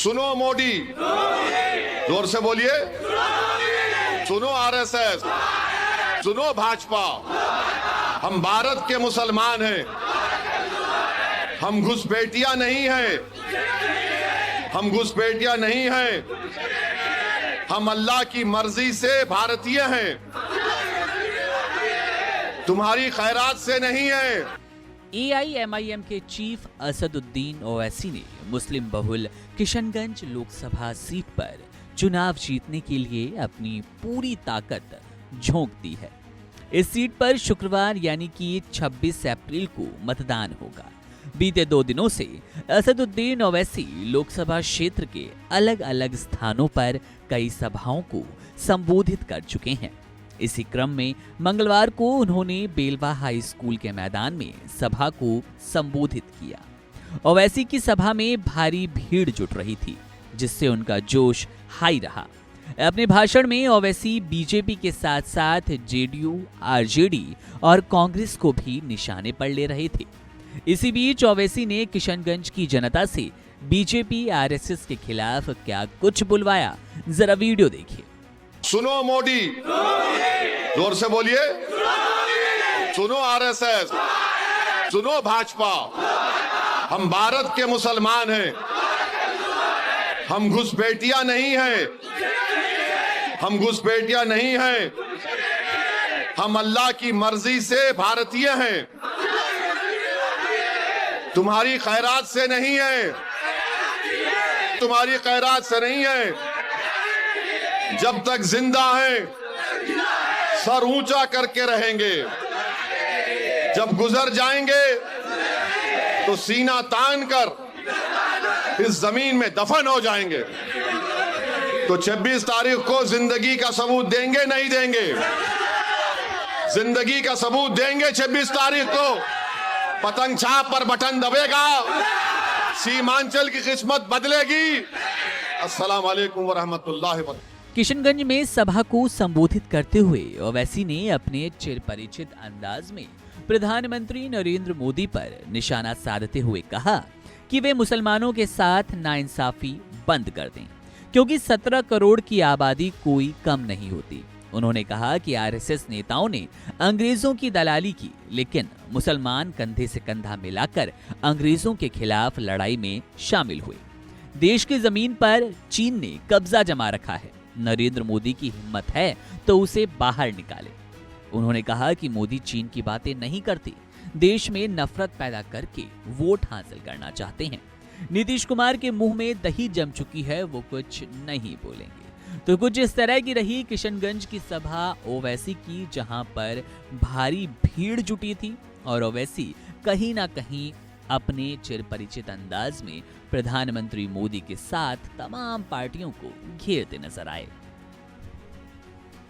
सुनो मोदी, जोर से बोलिए, सुनो आरएसएस, सुनो भाजपा। हम भारत के मुसलमान हैं, हम घुसपैठिया नहीं हैं, हम घुसपैठिया नहीं हैं, हम अल्लाह की मर्जी से भारतीय हैं, तुम्हारी खैरात से नहीं है। AIMIM के चीफ असदुद्दीन ओवैसी ने मुस्लिम बहुल किशनगंज लोकसभा सीट पर चुनाव जीतने के लिए अपनी पूरी ताकत झोंक दी है। इस सीट पर शुक्रवार यानी कि 26 अप्रैल को मतदान होगा। बीते 2 दिनों से असदुद्दीन ओवैसी लोकसभा क्षेत्र के अलग अलग स्थानों पर कई सभाओं को संबोधित कर चुके हैं। इसी क्रम में मंगलवार को उन्होंने बेलवा हाई स्कूल के मैदान में सभा को संबोधित किया। ओवैसी की सभा में भारी भीड़ जुट रही थी, जिससे उनका जोश हाई रहा। अपने भाषण में ओवैसी बीजेपी के साथ साथ जेडीयू, आरजेडी और कांग्रेस को भी निशाने पर ले रहे थे। इसी बीच ओवैसी ने किशनगंज की जनता से बीजेपी आरएसएस के खिलाफ क्या कुछ बुलवाया, जरा वीडियो देखिए। सुनो मोदी, जोर से बोलिए, सुनो आरएसएस, सुनो भाजपा। हम भारत के मुसलमान हैं, हम घुसपैठिया नहीं हैं, हम घुसपैठिया नहीं हैं, हम अल्लाह की मर्जी से भारतीय हैं, तुम्हारी खैरात से नहीं है, तुम्हारी खैरात से नहीं है। जब तक जिंदा हैं सर ऊंचा करके रहेंगे, जब गुजर जाएंगे तो सीना तान कर इस जमीन में दफन हो जाएंगे। तो 26 तारीख को जिंदगी का सबूत देंगे, नहीं देंगे? जिंदगी का सबूत देंगे 26 तारीख को। पतंग छाप पर बटन दबेगा, सीमांचल की किस्मत बदलेगी। अस्सलाम वालेकुम व रहमतुल्लाहि व बरकातहू। किशनगंज में सभा को संबोधित करते हुए ओवैसी ने अपने चिरपरिचित अंदाज में प्रधानमंत्री नरेंद्र मोदी पर निशाना साधते हुए कहा कि वे मुसलमानों के साथ नाइंसाफी बंद कर दें, क्योंकि 17 करोड़ की आबादी कोई कम नहीं होती। उन्होंने कहा कि आरएसएस नेताओं ने अंग्रेजों की दलाली की, लेकिन मुसलमान कंधे से कंधा मिलाकर अंग्रेजों के खिलाफ लड़ाई में शामिल हुए। देश की जमीन पर चीन ने कब्जा जमा रखा है। नरेंद्र मोदी की हिम्मत है तो उसे बाहर निकाले। उन्होंने कहा कि मोदी चीन की बातें नहीं करते, देश में नफरत पैदा करके वोट हासिल करना चाहते हैं। नीतीश कुमार के मुंह में दही जम चुकी है, वो कुछ नहीं बोलेंगे। तो कुछ इस तरह की रही किशनगंज की सभा ओवैसी की, जहां पर भारी भीड़ जुटी थी और ओवैसी कहीं ना कहीं अपने चिरपरिचित अंदाज में प्रधानमंत्री मोदी के साथ तमाम पार्टियों को घेरते नजर आए।